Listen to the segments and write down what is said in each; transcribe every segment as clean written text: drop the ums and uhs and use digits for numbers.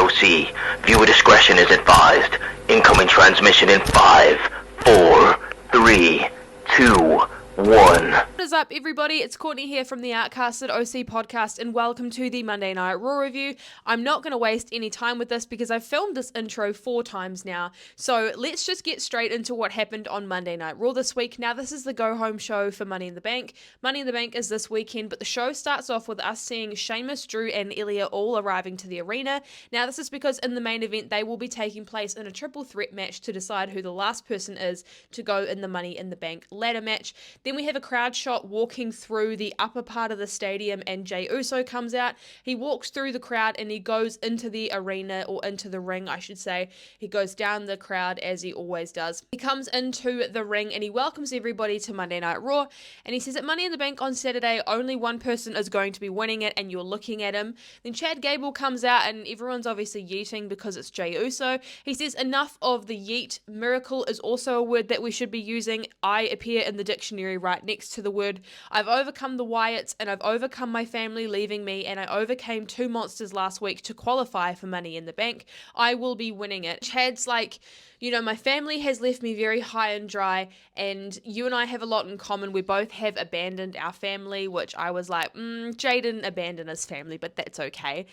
OC. Viewer discretion is advised. Incoming transmission in 5, 4, 3, 2, 1. What is up, everybody? It's Courtney here from the Outcasted OC podcast, and welcome to the Monday Night Raw review. I'm not going to waste any time with this because I've filmed this intro 4 times now, so let's just get straight into what happened on Monday Night Raw this week. Now, this is the go-home show for Money in the Bank. Money in the Bank is this weekend, but the show starts off with us seeing Sheamus, Drew, and Ilya all arriving to the arena. Now, this is because in the main event, they will be taking place in a triple threat match to decide who the last person is to go in the Money in the Bank ladder match. Then we have a crowd shot walking through the upper part of the stadium, and Jey Uso comes out. He walks through the crowd and he goes into the arena, or into the ring, I should say. He goes down the crowd as he always does. He comes into the ring and he welcomes everybody to Monday Night Raw, and he says at Money in the Bank on Saturday, only one person is going to be winning it, and you're looking at him. Then Chad Gable comes out and everyone's obviously yeeting because it's Jey Uso. He says enough of the yeet. Miracle is also a word that we should be using. I appear in the dictionary right next to the word. I've overcome the Wyatts, and I've overcome my family leaving me, and I overcame 2 monsters last week to qualify for Money in the Bank. I will be winning it. Chad's like, you know, my family has left me very high and dry, and you and I have a lot in common. We both have abandoned our family, which I was like, Jay didn't abandon his family, but that's okay.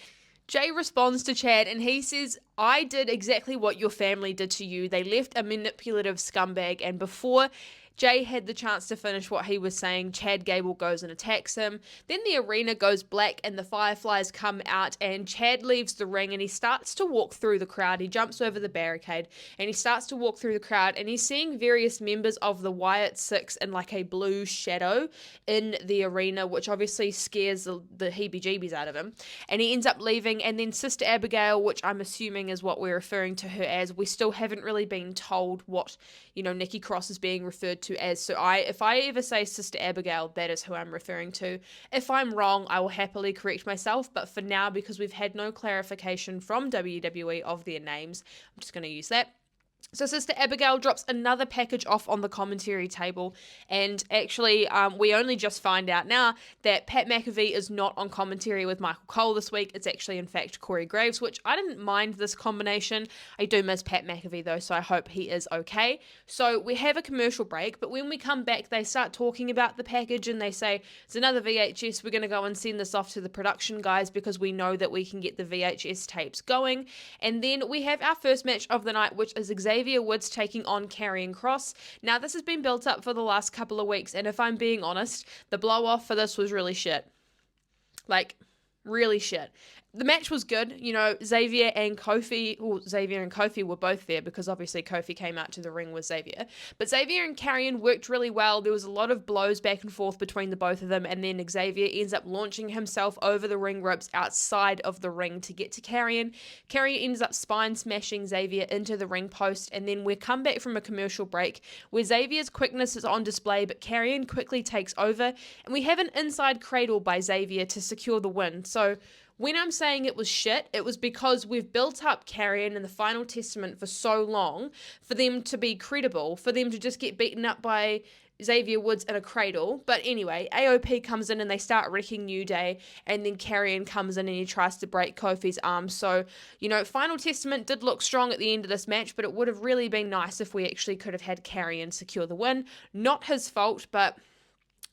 Jay responds to Chad and he says, I did exactly what your family did to you. They left a manipulative scumbag, and before Jay had the chance to finish what he was saying, Chad Gable goes and attacks him. Then the arena goes black and the Fireflies come out, and Chad leaves the ring and he starts to walk through the crowd. He jumps over the barricade and he starts to walk through the crowd, and he's seeing various members of the Wyatt Six in like a blue shadow in the arena, which obviously scares the heebie-jeebies out of him. And he ends up leaving, and then Sister Abigail, which I'm assuming is what we're referring to her as. We still haven't really been told what, you know, Nikki Cross is being referred to as. So if I ever say Sister Abigail, that is who I'm referring to. If I'm wrong, I will happily correct myself, but for now, because we've had no clarification from WWE of their names, I'm just going to use that. So Sister Abigail drops another package off on the commentary table, and actually we only just find out now that Pat McAfee is not on commentary with Michael Cole this week. It's actually in fact Corey Graves, which I didn't mind this combination. I do miss Pat McAfee though, so I hope he is okay. So we have a commercial break, but when we come back they start talking about the package and they say it's another VHS, we're going to go and send this off to the production guys because we know that we can get the VHS tapes going. And then we have our first match of the night, which is Xavier Woods taking on Karrion Kross. Now, this has been built up for the last couple of weeks, and if I'm being honest, the blow-off for this was really shit. Like, really shit. The match was good. You know, Xavier and Kofi were both there because obviously Kofi came out to the ring with Xavier. But Xavier and Karrion worked really well. There was a lot of blows back and forth between the both of them, and then Xavier ends up launching himself over the ring ropes outside of the ring to get to Karrion. Karrion ends up spine smashing Xavier into the ring post, and then we come back from a commercial break where Xavier's quickness is on display, but Karrion quickly takes over, and we have an inside cradle by Xavier to secure the win. So when I'm saying it was shit, it was because we've built up Karrion in the Final Testament for so long for them to be credible, for them to just get beaten up by Xavier Woods in a cradle. But anyway, AOP comes in and they start wrecking New Day, and then Karrion comes in and he tries to break Kofi's arm. So, you know, Final Testament did look strong at the end of this match, but it would have really been nice if we actually could have had Karrion secure the win. Not his fault, but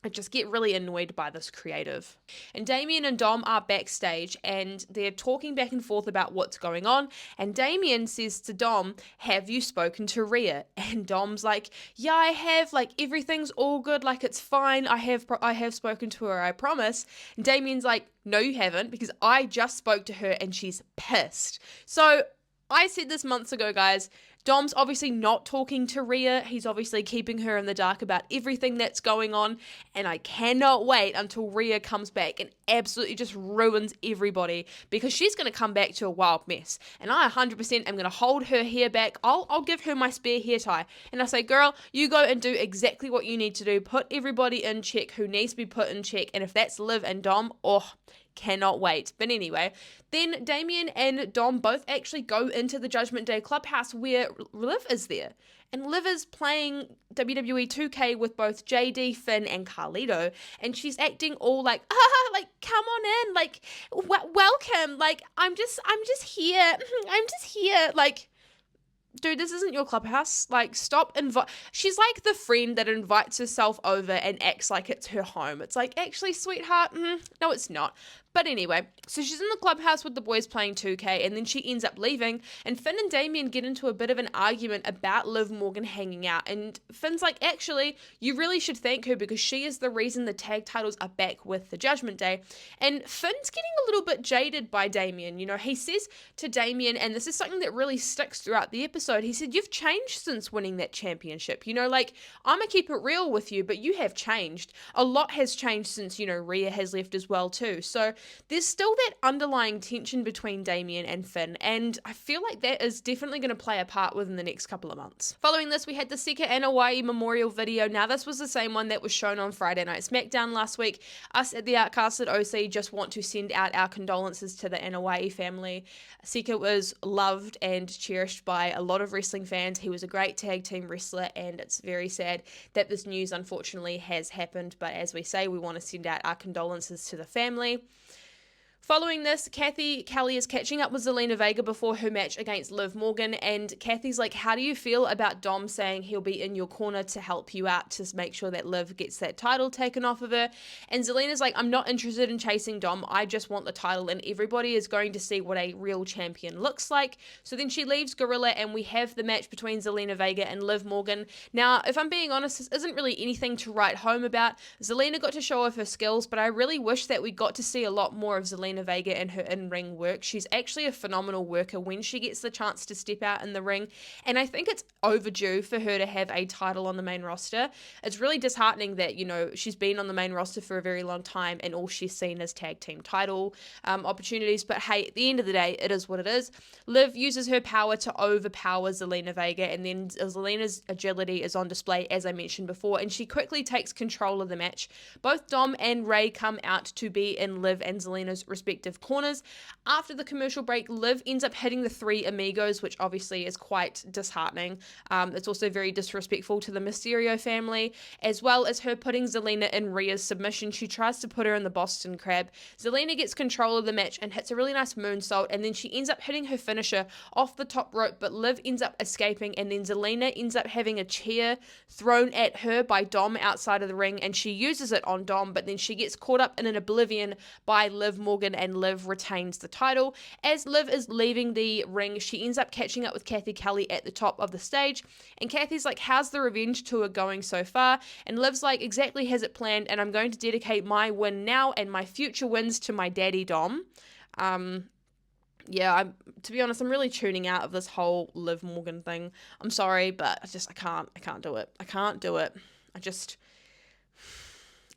I just get really annoyed by this creative. And Damian and Dom are backstage and they're talking back and forth about what's going on. And Damian says to Dom, have you spoken to Rhea? And Dom's like, yeah, I have. Like, everything's all good. Like, it's fine. I have spoken to her, I promise. And Damian's like, no, you haven't, because I just spoke to her and she's pissed. So I said this months ago, guys. Dom's obviously not talking to Rhea. He's obviously keeping her in the dark about everything that's going on. And I cannot wait until Rhea comes back and absolutely just ruins everybody, because she's going to come back to a wild mess. And I 100% am going to hold her hair back. I'll give her my spare hair tie. And I say, girl, you go and do exactly what you need to do. Put everybody in check who needs to be put in check. And if that's Liv and Dom, oh, Cannot wait. But anyway, then Damian and Dom both actually go into the Judgment Day clubhouse where Liv is there. And Liv is playing WWE 2K with both JD, Finn, and Carlito. And she's acting all like, like, come on in, like, welcome. Like, I'm just here. I'm just here. Like, dude, this isn't your clubhouse. Like, stop she's like the friend that invites herself over and acts like it's her home. It's like, actually, sweetheart, no, it's not. But anyway, so she's in the clubhouse with the boys playing 2K, and then she ends up leaving, and Finn and Damian get into a bit of an argument about Liv Morgan hanging out, and Finn's like, actually, you really should thank her because she is the reason the tag titles are back with the Judgment Day. And Finn's getting a little bit jaded by Damian. You know, he says to Damian, and this is something that really sticks throughout the episode, he said, you've changed since winning that championship. You know, like, I'm gonna keep it real with you, but you have changed. A lot has changed since, you know, Rhea has left as well too. So there's still that underlying tension between Damian and Finn, and I feel like that is definitely going to play a part within the next couple of months. Following this, we had the Sika and Hawaii memorial video. Now, this was the same one that was shown on Friday Night SmackDown last week. Us at the Outcasted OC just want to send out our condolences to the Hawaii family. Sika was loved and cherished by a lot of wrestling fans. He was a great tag team wrestler, and it's very sad that this news unfortunately has happened, but as we say, we want to send out our condolences to the family. Following this, Kathy Kelly is catching up with Zelena Vega before her match against Liv Morgan, and Kathy's like, how do you feel about Dom saying he'll be in your corner to help you out to make sure that Liv gets that title taken off of her? And Zelena's like, I'm not interested in chasing Dom, I just want the title, and everybody is going to see what a real champion looks like. So then she leaves Gorilla, and we have the match between Zelena Vega and Liv Morgan. Now, if I'm being honest, this isn't really anything to write home about. Zelena got to show off her skills, but I really wish that we got to see a lot more of Zelena Vega and her in-ring work. She's actually a phenomenal worker when she gets the chance to step out in the ring, and I think it's overdue for her to have a title on the main roster. It's really disheartening that, you know, she's been on the main roster for a very long time and all she's seen is tag team title opportunities, but hey, at the end of the day, it is what it is. Liv uses her power to overpower Zelena Vega, and then Zelena's agility is on display, as I mentioned before, and she quickly takes control of the match. Both Dom and Ray come out to be in Liv and Zelena's respective corners. After the commercial break, Liv ends up hitting the three amigos, which obviously is quite disheartening. It's also very disrespectful to the Mysterio family, as well as her putting Zelena in Rhea's submission. She tries to put her in the Boston Crab. Zelena gets control of the match and hits a really nice moonsault, and then she ends up hitting her finisher off the top rope, but Liv ends up escaping, and then Zelena ends up having a chair thrown at her by Dom outside of the ring, and she uses it on Dom, but then she gets caught up in an oblivion by Liv Morgan, and Liv retains the title. As Liv is leaving the ring, she ends up catching up with Kathy Kelly at the top of the stage, and Kathy's like, how's the revenge tour going so far? And Liv's like, exactly as it planned, and I'm going to dedicate my win now and my future wins to my daddy Dom. Yeah, to be honest, I'm really tuning out of this whole Liv Morgan thing. I'm sorry, but I can't do it. I can't do it.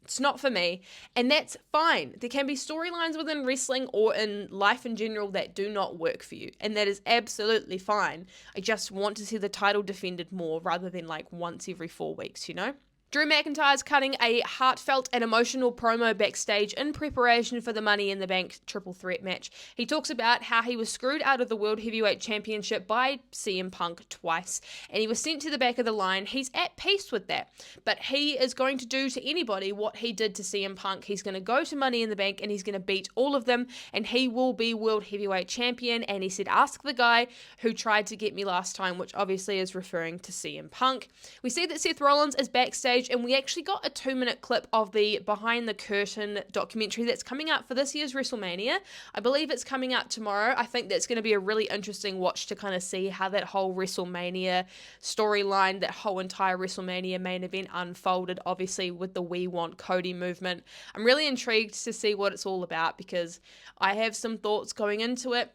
It's not for me, and that's fine. There can be storylines within wrestling or in life in general that do not work for you, and that is absolutely fine. I just want to see the title defended more rather than like once every 4 weeks, you know? Drew McIntyre's cutting a heartfelt and emotional promo backstage in preparation for the Money in the Bank triple threat match. He talks about how he was screwed out of the World Heavyweight Championship by CM Punk twice, and he was sent to the back of the line. He's at peace with that, but he is going to do to anybody what he did to CM Punk. He's going to go to Money in the Bank and he's going to beat all of them, and he will be World Heavyweight Champion. And he said, ask the guy who tried to get me last time, which obviously is referring to CM Punk. We see that Seth Rollins is backstage, and we actually got a 2-minute clip of the behind the curtain documentary that's coming out for this year's WrestleMania. I believe it's coming out tomorrow. I think that's going to be a really interesting watch to kind of see how that whole WrestleMania storyline, that whole entire WrestleMania main event unfolded, obviously with the We Want Cody movement. I'm really intrigued to see what it's all about because I have some thoughts going into it.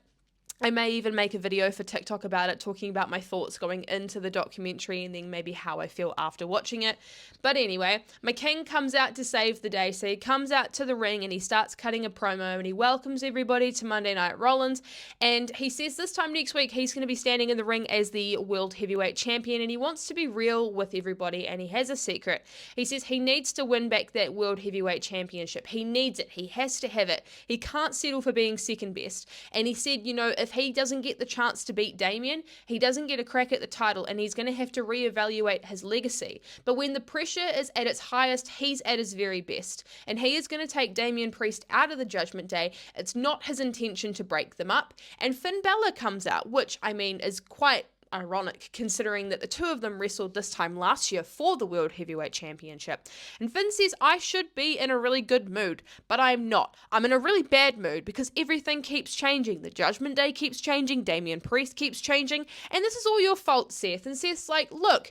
I may even make a video for TikTok about it, talking about my thoughts going into the documentary and then maybe how I feel after watching it. But anyway, my king comes out to save the day. So he comes out to the ring and he starts cutting a promo and he welcomes everybody to Monday Night Rollins. And he says this time next week he's going to be standing in the ring as the World Heavyweight Champion, and he wants to be real with everybody, and he has a secret. He says he needs to win back that World Heavyweight Championship. He needs it. He has to have it. He can't settle for being second best. And he said, if he doesn't get the chance to beat Damian, he doesn't get a crack at the title, and he's going to have to reevaluate his legacy. But when the pressure is at its highest, he's at his very best, and he is going to take Damian Priest out of the Judgment Day. It's not his intention to break them up. And Finn Balor comes out, which, is quite ironic considering that the two of them wrestled this time last year for the World Heavyweight Championship. And Finn says, I should be in a really good mood, but I'm not. I'm in a really bad mood because everything keeps changing. The Judgment Day keeps changing, Damian Priest keeps changing, and this is all your fault, Seth. And Seth's like, look,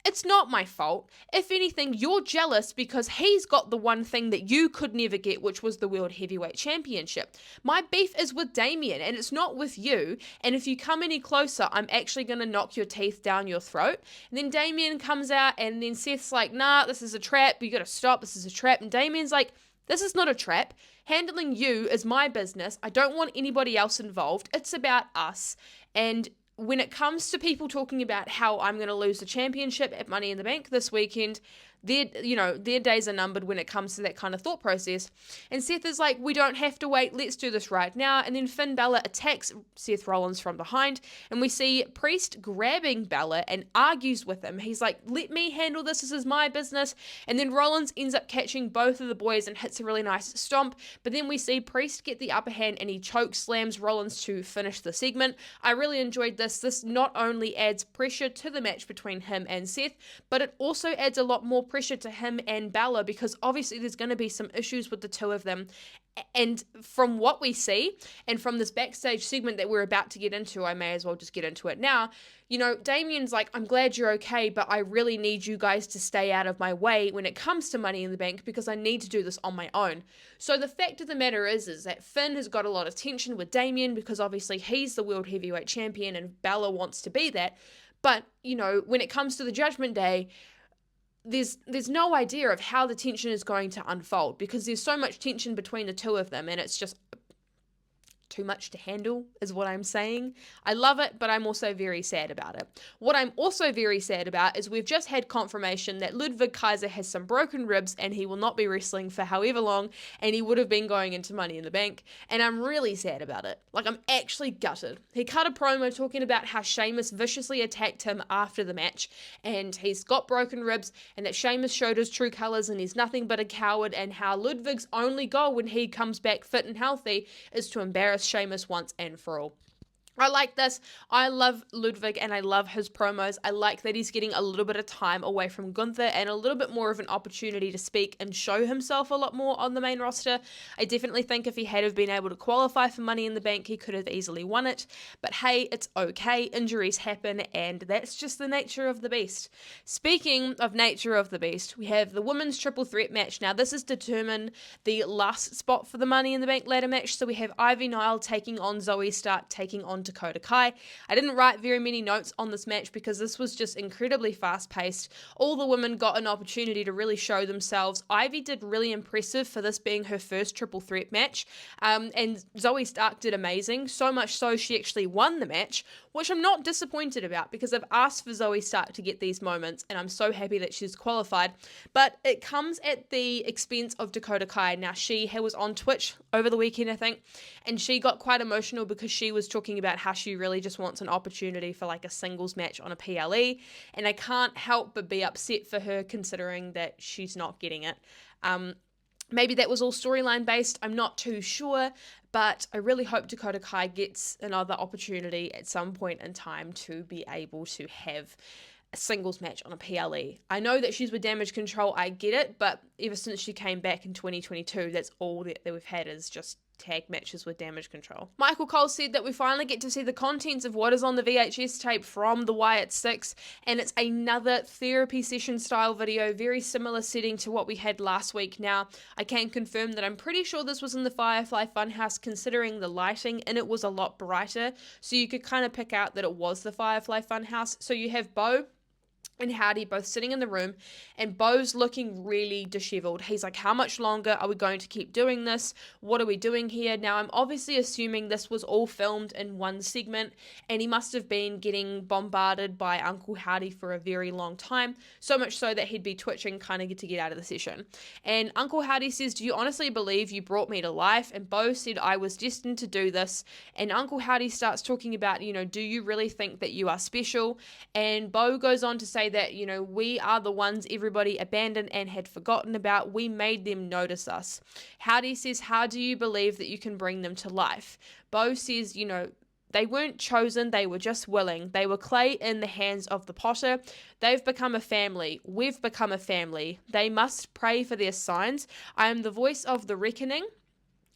it's not my fault. If anything, you're jealous because he's got the one thing that you could never get, which was the World Heavyweight Championship. My beef is with Damian, and it's not with you. And if you come any closer, I'm actually going to knock your teeth down your throat. And then Damian comes out, and then Seth's like, nah, this is a trap. You got to stop. This is a trap. And Damian's like, this is not a trap. Handling you is my business. I don't want anybody else involved. It's about us. And when it comes to people talking about how I'm going to lose the championship at Money in the Bank this weekend, their days are numbered when it comes to that kind of thought process. And Seth is like, we don't have to wait, let's do this right now. And then Finn Balor attacks Seth Rollins from behind, and we see Priest grabbing Balor and argues with him. He's like, let me handle this is my business. And then Rollins ends up catching both of the boys and hits a really nice stomp, but then we see Priest get the upper hand and he choke slams Rollins to finish the segment. I really enjoyed this. This not only adds pressure to the match between him and Seth, but it also adds a lot more pressure to him and Balor, because obviously there's going to be some issues with the two of them. And from what we see, and from this backstage segment that we're about to get into, I may as well just get into it now. Damian's like, I'm glad you're okay, but I really need you guys to stay out of my way when it comes to Money in the Bank, because I need to do this on my own. So the fact of the matter is that Finn has got a lot of tension with Damian, because obviously he's the World Heavyweight Champion and Balor wants to be that. But, when it comes to the Judgment Day, there's no idea of how the tension is going to unfold, because there's so much tension between the two of them, and it's just too much to handle is what I'm saying. I love it, but I'm also very sad about it. What I'm also very sad about is we've just had confirmation that Ludwig Kaiser has some broken ribs and he will not be wrestling for however long, and he would have been going into Money in the Bank, and I'm really sad about it. I'm actually gutted. He cut a promo talking about how Sheamus viciously attacked him after the match, and he's got broken ribs, and that Sheamus showed his true colors and he's nothing but a coward, and how Ludwig's only goal when he comes back fit and healthy is to embarrass Sheamus once and for all. I like this. I love Ludwig and I love his promos. I like that he's getting a little bit of time away from Gunther and a little bit more of an opportunity to speak and show himself a lot more on the main roster. I definitely think if he had have been able to qualify for Money in the Bank, he could have easily won it. But hey, it's okay. Injuries happen, and that's just the nature of the beast. Speaking of nature of the beast, we have the women's triple threat match. Now, this is determined the last spot for the Money in the Bank ladder match. So we have Ivy Nile taking on Zoe Stark, taking on Dakota Kai. I didn't write very many notes on this match because this was just incredibly fast-paced. All the women got an opportunity to really show themselves. Ivy did really impressive for this being her first triple threat match, and Zoe Stark did amazing, so much so she actually won the match, which I'm not disappointed about, because I've asked for Zoe Stark to get these moments, and I'm so happy that she's qualified. But it comes at the expense of Dakota Kai. Now, she was on Twitch over the weekend, I think, and she got quite emotional because she was talking about how she really just wants an opportunity for a singles match on a PLE, and I can't help but be upset for her considering that she's not getting it. Maybe that was all storyline based, I'm not too sure, but I really hope Dakota Kai gets another opportunity at some point in time to be able to have a singles match on a PLE. I know that she's with Damage Control, I get it, but ever since she came back in 2022, that's all that we've had is just tag matches with Damage Control. Michael Cole said that we finally get to see the contents of what is on the VHS tape from the Wyatt 6, and it's another therapy session style video, very similar setting to what we had last week. Now, I can confirm that I'm pretty sure this was in the Firefly Funhouse, considering the lighting, and it was a lot brighter, so you could kind of pick out that it was the Firefly Funhouse. So you have Bo and Howdy both sitting in the room, and Bo's looking really disheveled. He's like, how much longer are we going to keep doing this? What are we doing here? Now, I'm obviously assuming this was all filmed in one segment, and he must have been getting bombarded by Uncle Howdy for a very long time, so much so that he'd be twitching kind of to get out of the session. And Uncle Howdy says, do you honestly believe you brought me to life? And Bo said, I was destined to do this. And Uncle Howdy starts talking about, do you really think that you are special? And Bo goes on to say that, we are the ones everybody abandoned and had forgotten about. We made them notice us. Howdy says, how do you believe that you can bring them to life? Bo says, they weren't chosen, they were just willing. They were clay in the hands of the potter. They've become a family. We've become a family. They must pray for their signs. I am the voice of the reckoning.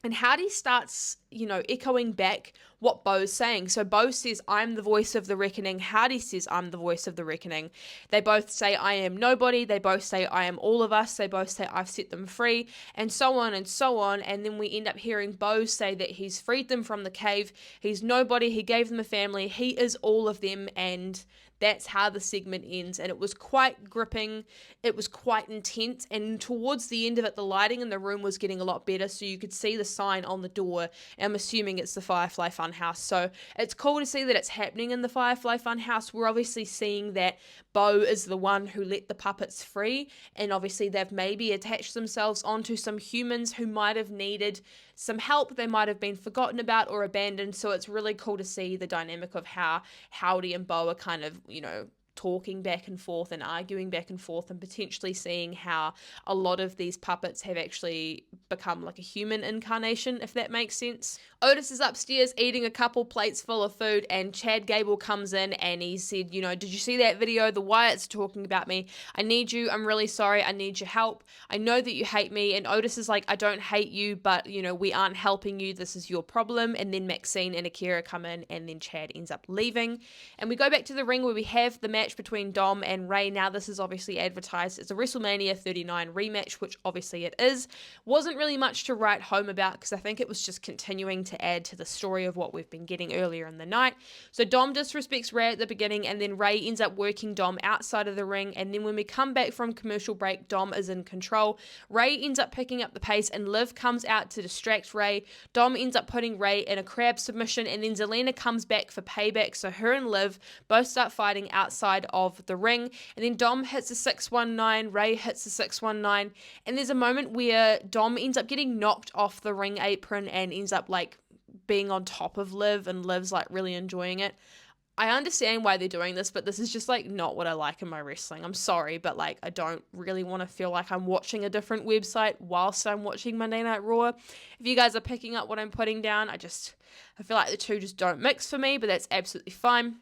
And Howdy starts, echoing back what Bo's saying. So Bo says, I'm the voice of the reckoning. Howdy says, I'm the voice of the reckoning. They both say, I am nobody. They both say, I am all of us. They both say, I've set them free, and so on and so on. And then we end up hearing Bo say that he's freed them from the cave. He's nobody. He gave them a family. He is all of them. And that's how the segment ends, and it was quite gripping. It was quite intense, and towards the end of it, the lighting in the room was getting a lot better, so you could see the sign on the door. I'm assuming it's the Firefly Funhouse, so it's cool to see that it's happening in the Firefly Funhouse. We're obviously seeing that Bo is the one who let the puppets free, and obviously they've maybe attached themselves onto some humans who might have needed some help. They might have been forgotten about or abandoned, so it's really cool to see the dynamic of how Howdy and Bo are kind of, talking back and forth and arguing back and forth, and potentially seeing how a lot of these puppets have actually become like a human incarnation, if that makes sense. Otis is upstairs eating a couple plates full of food, and Chad Gable comes in and he said, did you see that video? The Wyatts are talking about me. I need you. I'm really sorry. I need your help. I know that you hate me. And Otis is like, I don't hate you, but we aren't helping you. This is your problem. And then Maxine and Akira come in, and then Chad ends up leaving. And we go back to the ring where we have the match between Dom and Ray. Now, this is obviously advertised as a WrestleMania 39 rematch, which obviously it is. Wasn't really much to write home about, because I think it was just continuing to add to the story of what we've been getting earlier in the night. So Dom disrespects Ray at the beginning, and then Ray ends up working Dom outside of the ring, and then when we come back from commercial break, Dom is in control. Ray ends up picking up the pace, and Liv comes out to distract Ray. Dom ends up putting Ray in a crab submission, and then Zelena comes back for payback, so her and Liv both start fighting outside of the ring, and then Dom hits a 619, Ray hits a 619, and there's a moment where Dom ends up getting knocked off the ring apron and ends up being on top of Liv, and Liv's really enjoying it. I understand why they're doing this, but this is just not what I like in my wrestling. I'm sorry, but I don't really want to feel like I'm watching a different website whilst I'm watching Monday Night Raw. If you guys are picking up what I'm putting down, I feel like the two just don't mix for me, but that's absolutely fine.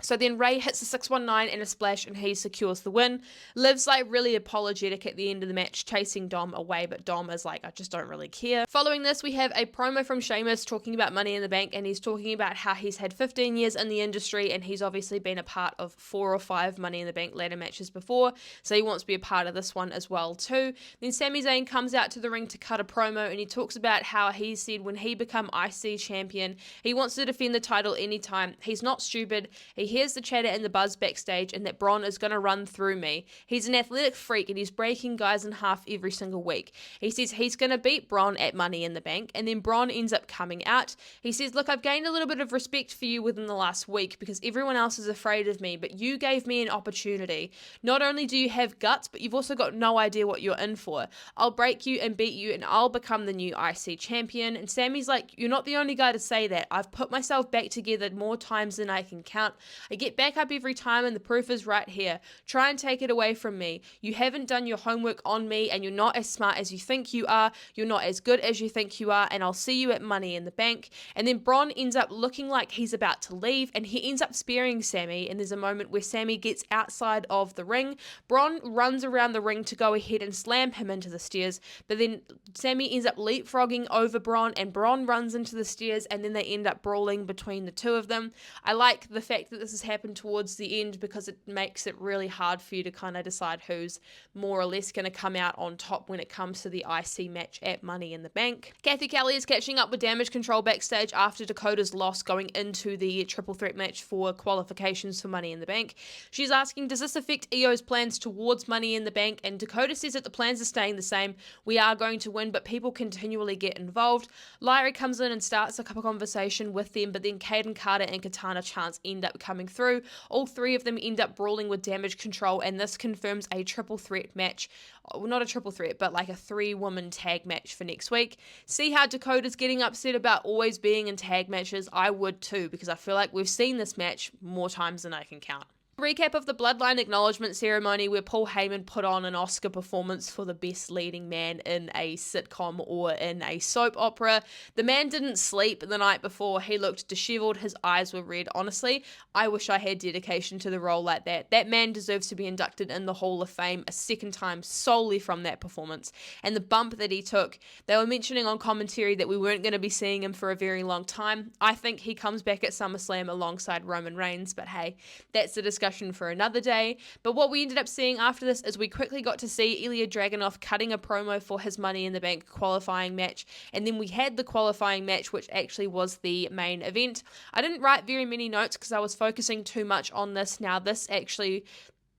So then Ray hits a 619 and a splash, and he secures the win. Liv's really apologetic at the end of the match, chasing Dom away, but Dom is I just don't really care. Following this, we have a promo from Sheamus talking about Money in the Bank, and he's talking about how he's had 15 years in the industry, and he's obviously been a part of 4 or 5 Money in the Bank ladder matches before, so he wants to be a part of this one as well too. Then Sami Zayn comes out to the ring to cut a promo, and he talks about how he said when he become IC champion, he wants to defend the title anytime. He's not stupid. He hears the chatter and the buzz backstage, and that Braun is going to run through me. He's an athletic freak, and he's breaking guys in half every single week. He says he's going to beat Braun at Money in the Bank, and then Braun ends up coming out. He says, look, I've gained a little bit of respect for you within the last week because everyone else is afraid of me, but you gave me an opportunity. Not only do you have guts, but you've also got no idea what you're in for. I'll break you and beat you, and I'll become the new IC champion. And Sammy's like, you're not the only guy to say that. I've put myself back together more times than I can count. I get back up every time and the proof is right here. Try and take it away from me. You haven't done your homework on me and you're not as smart as you think you are. You're not as good as you think you are, and I'll see you at Money in the Bank. And then Bron ends up looking like he's about to leave, and he ends up spearing Sami, and there's a moment where Sami gets outside of the ring. Bron runs around the ring to go ahead and slam him into the stairs, but then Sami ends up leapfrogging over Bron, and Bron runs into the stairs, and then they end up brawling between the two of them. I like the fact that this has happened towards the end because it makes it really hard for you to kind of decide who's more or less going to come out on top when it comes to the IC match at Money in the Bank. Kathy Kelly is catching up with Damage Control backstage after Dakota's loss going into the triple threat match for qualifications for Money in the Bank. She's asking, does this affect EO's plans towards Money in the Bank? And Dakota says that the plans are staying the same. We are going to win, but people continually get involved. Lyra comes in and starts a conversation with them, but then Kaden Carter and Katana Chance end up coming through. All three of them end up brawling with Damage Control, and this confirms a triple threat match. Well, not a triple threat, but like a 3-woman tag match for next week. See how Dakota's getting upset about always being in tag matches? I would too, because I feel like we've seen this match more times than I can count. Recap of the Bloodline Acknowledgement Ceremony where Paul Heyman put on an Oscar performance for the best leading man in a sitcom or in a soap opera. The man didn't sleep the night before. He looked disheveled. His eyes were red. Honestly, I wish I had dedication to the role like that. That man deserves to be inducted in the Hall of Fame a second time solely from that performance. And the bump that he took, they were mentioning on commentary that we weren't going to be seeing him for a very long time. I think he comes back at SummerSlam alongside Roman Reigns, but hey, that's a discussion for another day. But what we ended up seeing after this is we quickly got to see Ilya Dragunov cutting a promo for his Money in the Bank qualifying match, and then we had the qualifying match, which actually was the main event. I didn't write very many notes because I was focusing too much on this. Now this actually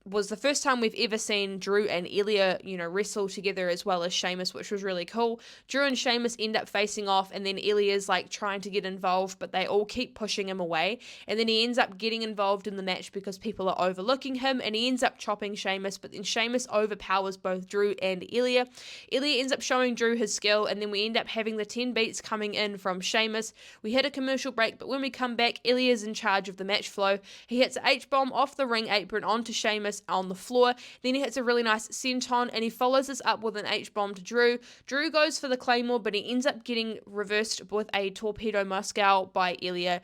was the first time we've ever seen Drew and Ilya, wrestle together as well as Sheamus, which was really cool. Drew and Sheamus end up facing off, and then Ilya's like trying to get involved, but they all keep pushing him away. And then he ends up getting involved in the match because people are overlooking him, and he ends up chopping Sheamus, but then Sheamus overpowers both Drew and Ilya. Ilya ends up showing Drew his skill, and then we end up having the 10 beats coming in from Sheamus. We hit a commercial break, but when we come back, Ilya's in charge of the match flow. He hits an H-bomb off the ring apron onto Sheamus on the floor. Then he hits a really nice senton, and he follows this up with an H-bomb to Drew. Drew goes for the Claymore, but he ends up getting reversed with a Torpedo Moscow by Ilya.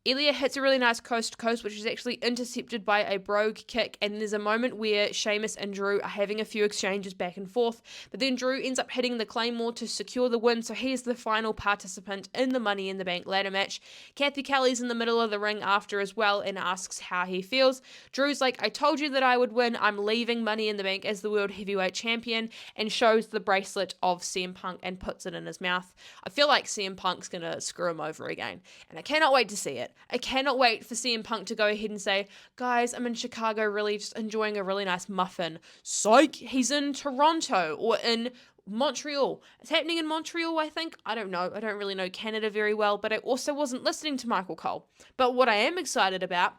Ilya hits a really nice coast-to-coast, which is actually intercepted by a brogue kick, and there's a moment where Sheamus and Drew are having a few exchanges back and forth, but then Drew ends up hitting the Claymore to secure the win, so he's the final participant in the Money in the Bank ladder match. Kathy Kelly's in the middle of the ring after as well and asks how he feels. Drew's like, I told you that I would win, I'm leaving Money in the Bank as the World Heavyweight Champion, and shows the bracelet of CM Punk and puts it in his mouth. I feel like CM Punk's gonna screw him over again, and I cannot wait to see it. I cannot wait for CM Punk to go ahead and say, guys, I'm in Chicago really just enjoying a really nice muffin. Psych, he's in Toronto or in Montreal. It's happening in Montreal, I think. I don't know. I don't really know Canada very well, but I also wasn't listening to Michael Cole. But what I am excited about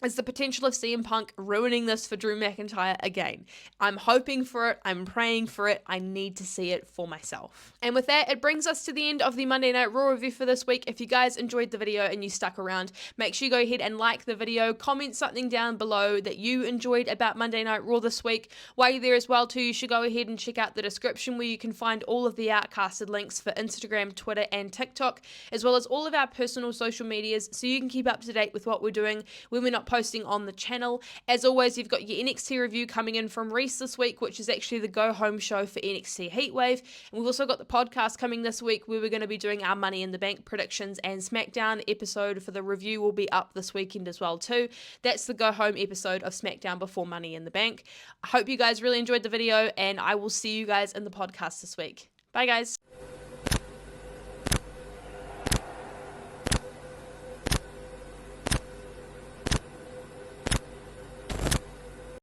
is the potential of CM Punk ruining this for Drew McIntyre again. I'm hoping for it. I'm praying for it. I need to see it for myself. And with that, it brings us to the end of the Monday Night Raw review for this week. If you guys enjoyed the video and you stuck around, make sure you go ahead and like the video. Comment something down below that you enjoyed about Monday Night Raw this week. While you're there as well too, you should go ahead and check out the description where you can find all of the Outcasted links for Instagram, Twitter, and TikTok, as well as all of our personal social medias, so you can keep up to date with what we're doing when we're not posting on the channel. As always, you've got your NXT review coming in from Reese this week, which is actually the go home show for NXT Heatwave, and we've also got the podcast coming this week where we're going to be doing our Money in the Bank predictions, and SmackDown episode for the review will be up this weekend as well too. That's the go home episode of SmackDown before Money in the Bank. I hope you guys really enjoyed the video, and I will see you guys in the podcast this week. Bye guys.